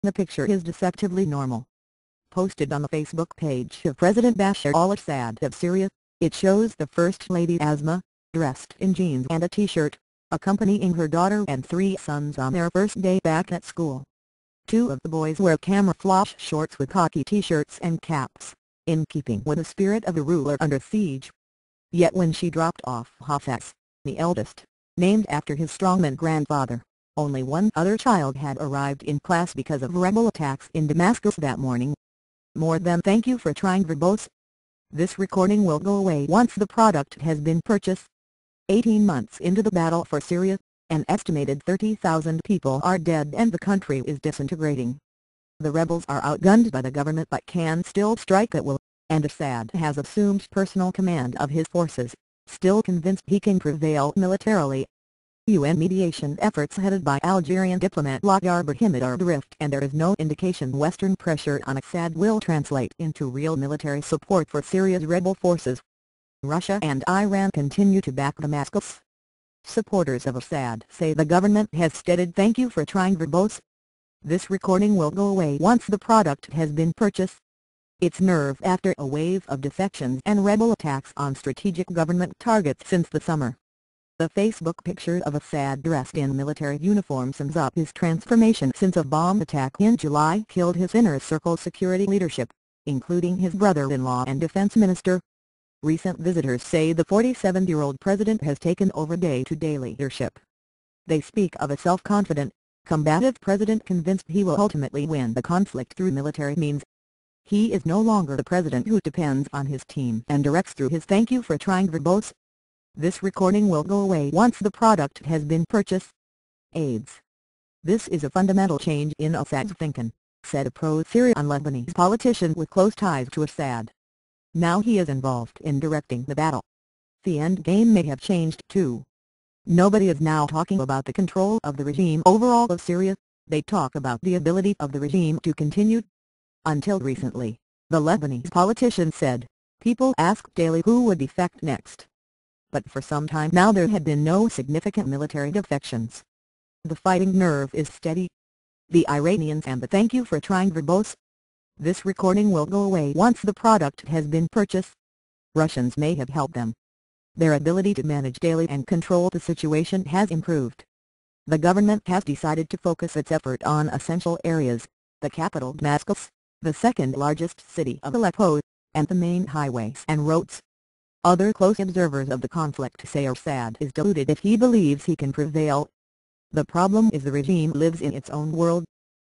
The picture is deceptively normal. Posted on the Facebook page of President Bashar al-Assad of Syria, it shows the First Lady Asma, dressed in jeans and a t-shirt, accompanying her daughter and 3 sons on their first day back at school. 2 of the boys wear camouflage shorts with khaki t-shirts and caps, in keeping with the spirit of a ruler under siege. Yet when she dropped off Hafez, the eldest, named after his strongman grandfather, only one other child had arrived in class because of rebel attacks in Damascus that morning. More than thank you for trying verbose. This recording will go away once the product has been purchased. 18 months into the battle for Syria, an estimated 30,000 people are dead and the country is disintegrating. The rebels are outgunned by the government but can still strike at will, and Assad has assumed personal command of his forces, still convinced he can prevail militarily. UN mediation efforts headed by Algerian diplomat Ladjar Brahimi are adrift, and there is no indication Western pressure on Assad will translate into real military support for Syria's rebel forces. Russia and Iran continue to back Damascus. Supporters of Assad say the government has stated thank you for trying verbose. This recording will go away once the product has been purchased. It's nerve after a wave of defections and rebel attacks on strategic government targets since the summer. The Facebook picture of Assad dressed in military uniform sums up his transformation since a bomb attack in July killed his inner circle security leadership, including his brother-in-law and defense minister. Recent visitors say the 47-year-old president has taken over day-to-day leadership. They speak of a self-confident, combative president convinced he will ultimately win the conflict through military means. He is no longer the president who depends on his team and directs through his thank you for trying verbose. This recording will go away once the product has been purchased. AIDS. This is a fundamental change in Assad's thinking, said a pro-Syrian Lebanese politician with close ties to Assad. Now he is involved in directing the battle. The end game may have changed too. Nobody is now talking about the control of the regime overall of Syria, they talk about the ability of the regime to continue. Until recently, the Lebanese politician said, people asked daily who would defect next. But for some time now there had been no significant military defections. The fighting nerve is steady. The Iranians and the thank you for trying verbose. This recording will go away once the product has been purchased. Russians may have helped them. Their ability to manage daily and control the situation has improved. The government has decided to focus its effort on essential areas, the capital Damascus, the second largest city of Aleppo, and the main highways and roads. Other close observers of the conflict say Assad is deluded if he believes he can prevail. The problem is the regime lives in its own world.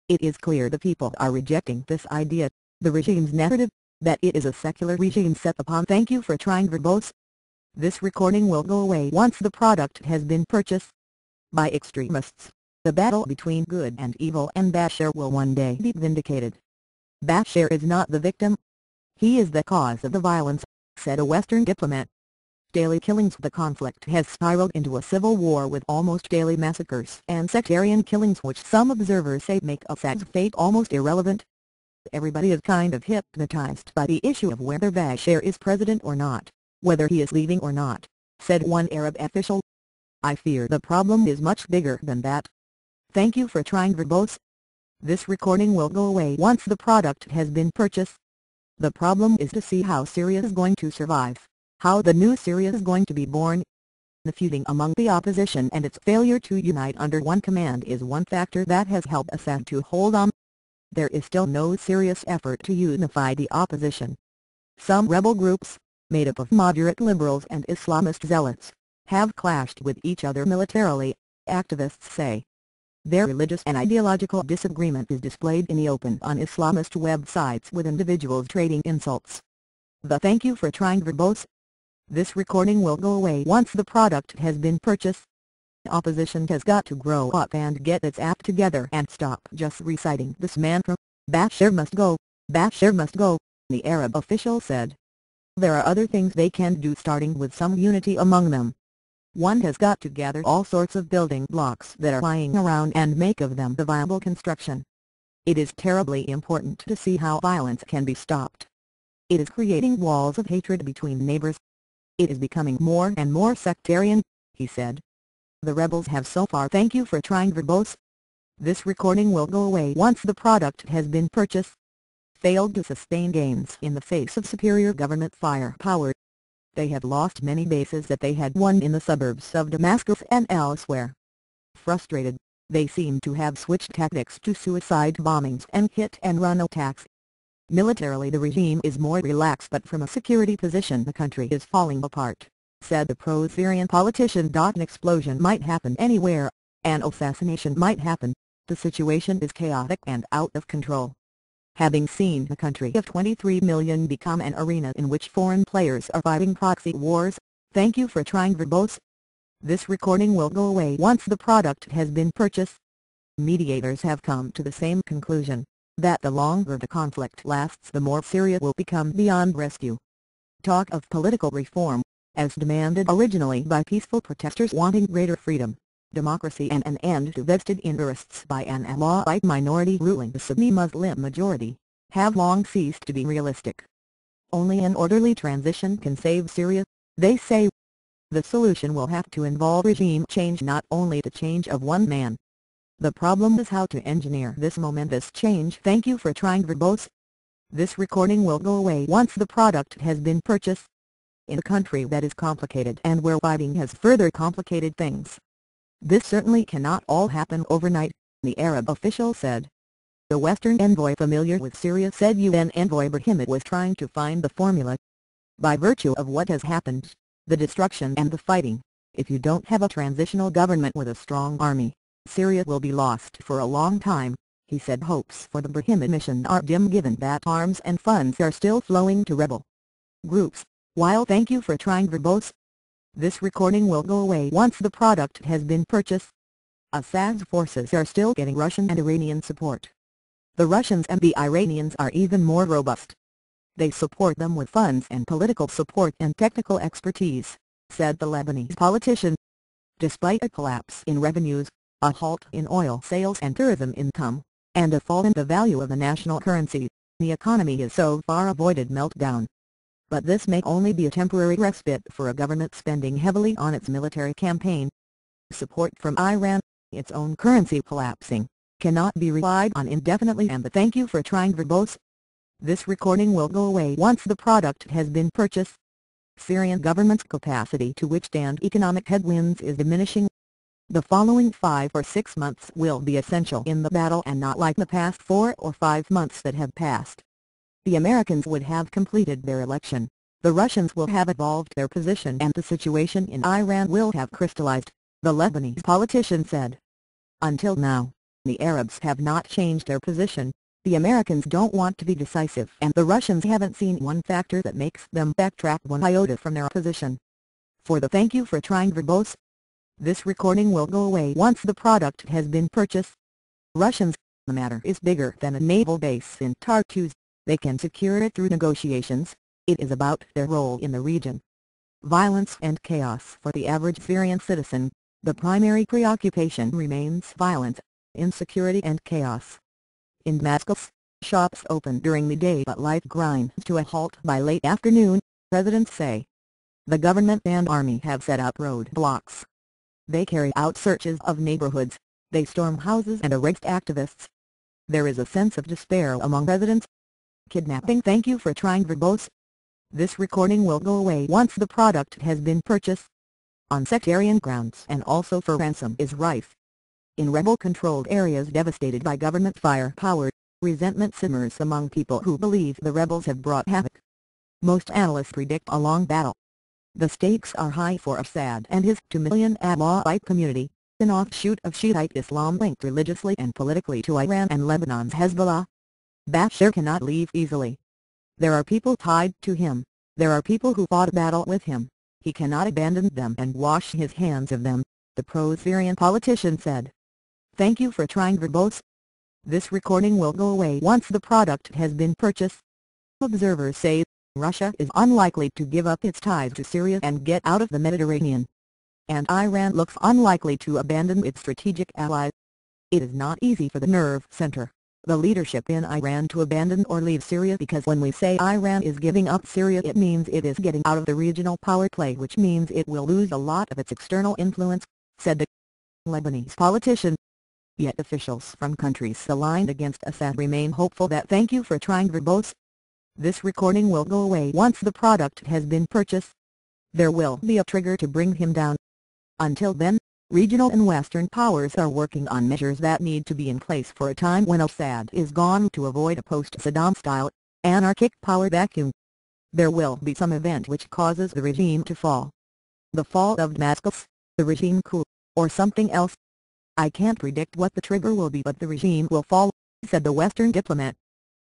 It is clear the people are rejecting this idea, the regime's narrative, that it is a secular regime set upon thank you for trying verbose. This recording will go away once the product has been purchased. By extremists, the battle between good and evil and Bashar will one day be vindicated. Bashar is not the victim. He is the cause of the violence, said a Western diplomat. Daily killings. The conflict has spiraled into a civil war with almost daily massacres and sectarian killings which some observers say make Assad's fate almost irrelevant. Everybody is kind of hypnotized by the issue of whether Bashar is president or not, whether he is leaving or not, said one Arab official. I fear the problem is much bigger than that. Thank you for trying verbose. This recording will go away once the product has been purchased. The problem is to see how Syria is going to survive, how the new Syria is going to be born. The feuding among the opposition and its failure to unite under one command is one factor that has helped Assad to hold on. There is still no serious effort to unify the opposition. Some rebel groups, made up of moderate liberals and Islamist zealots, have clashed with each other militarily, activists say. Their religious and ideological disagreement is displayed in the open on Islamist websites with individuals trading insults. The thank you for trying verbose. This recording will go away once the product has been purchased. Opposition has got to grow up and get its act together and stop just reciting this mantra, Bashar must go, Bashar must go, the Arab official said. There are other things they can do, starting with some unity among them. One has got to gather all sorts of building blocks that are lying around and make of them the viable construction. It is terribly important to see how violence can be stopped. It is creating walls of hatred between neighbors. It is becoming more and more sectarian, he said. The rebels have so far thank you for trying verbose. This recording will go away once the product has been purchased. Failed to sustain gains in the face of superior government firepower. They have lost many bases that they had won in the suburbs of Damascus and elsewhere. Frustrated, they seem to have switched tactics to suicide bombings and hit-and-run attacks. Militarily the regime is more relaxed, but from a security position the country is falling apart, said the pro-Syrian politician. An explosion might happen anywhere, an assassination might happen, the situation is chaotic and out of control. Having seen the country of 23 million become an arena in which foreign players are fighting proxy wars, thank you for trying verbose. This recording will go away once the product has been purchased. Mediators have come to the same conclusion, that the longer the conflict lasts the more Syria will become beyond rescue. Talk of political reform, as demanded originally by peaceful protesters wanting greater freedom, democracy and an end to vested interests by an Alawite minority ruling the Sunni Muslim majority, have long ceased to be realistic. Only an orderly transition can save Syria, they say. The solution will have to involve regime change, not only the change of one man. The problem is how to engineer this momentous change. Thank you for trying verbose. This recording will go away once the product has been purchased. In a country that is complicated and where fighting has further complicated things. This certainly cannot all happen overnight, the Arab official said. The Western envoy familiar with Syria said UN envoy Brahim was trying to find the formula. By virtue of what has happened, the destruction and the fighting, if you don't have a transitional government with a strong army, Syria will be lost for a long time, he said. Hopes for the Brahim mission are dim given that arms and funds are still flowing to rebel groups, while thank you for trying verbose. This recording will go away once the product has been purchased. Assad's forces are still getting Russian and Iranian support. The Russians and the Iranians are even more robust. They support them with funds and political support and technical expertise, said the Lebanese politician. Despite a collapse in revenues, a halt in oil sales and tourism income, and a fall in the value of the national currency, the economy has so far avoided meltdown. But this may only be a temporary respite for a government spending heavily on its military campaign. Support from Iran, its own currency collapsing, cannot be relied on indefinitely, and the thank you for trying verbose. This recording will go away once the product has been purchased. Syrian government's capacity to withstand economic headwinds is diminishing. The following 5 or 6 months will be essential in the battle, and not like the past 4 or 5 months that have passed. The Americans would have completed their election, the Russians will have evolved their position, and the situation in Iran will have crystallized, the Lebanese politician said. Until now, the Arabs have not changed their position, the Americans don't want to be decisive, and the Russians haven't seen one factor that makes them backtrack one iota from their position. For the thank you for trying verbose. This recording will go away once the product has been purchased. Russians, the matter is bigger than a naval base in Tartus. They can secure it through negotiations, it is about their role in the region. Violence and chaos for the average Syrian citizen, the primary preoccupation remains violence, insecurity and chaos. In Damascus, shops open during the day but life grinds to a halt by late afternoon, residents say. The government and army have set up roadblocks. They carry out searches of neighborhoods, they storm houses and arrest activists. There is a sense of despair among residents. Kidnapping. Thank you for trying verbose. This recording will go away once the product has been purchased. On sectarian grounds and also for ransom is rife. In rebel-controlled areas devastated by government firepower, resentment simmers among people who believe the rebels have brought havoc. Most analysts predict a long battle. The stakes are high for Assad and his 2 million Alawite community, an offshoot of Shiite Islam linked religiously and politically to Iran and Lebanon's Hezbollah. Bashar cannot leave easily. There are people tied to him, there are people who fought a battle with him, he cannot abandon them and wash his hands of them, the pro-Syrian politician said. Thank you for trying verbose. This recording will go away once the product has been purchased. Observers say, Russia is unlikely to give up its ties to Syria and get out of the Mediterranean. And Iran looks unlikely to abandon its strategic ally. It is not easy for the nerve center, the leadership in Iran, to abandon or leave Syria, because when we say Iran is giving up Syria it means it is getting out of the regional power play, which means it will lose a lot of its external influence, said the Lebanese politician. Yet officials from countries aligned against Assad remain hopeful that "thank you for trying" verbose. This recording will go away once the product has been purchased. There will be a trigger to bring him down. Until then, regional and Western powers are working on measures that need to be in place for a time when Assad is gone to avoid a post-Saddam-style, anarchic power vacuum. There will be some event which causes the regime to fall. The fall of Damascus, the regime coup, or something else. I can't predict what the trigger will be, but the regime will fall, said the Western diplomat.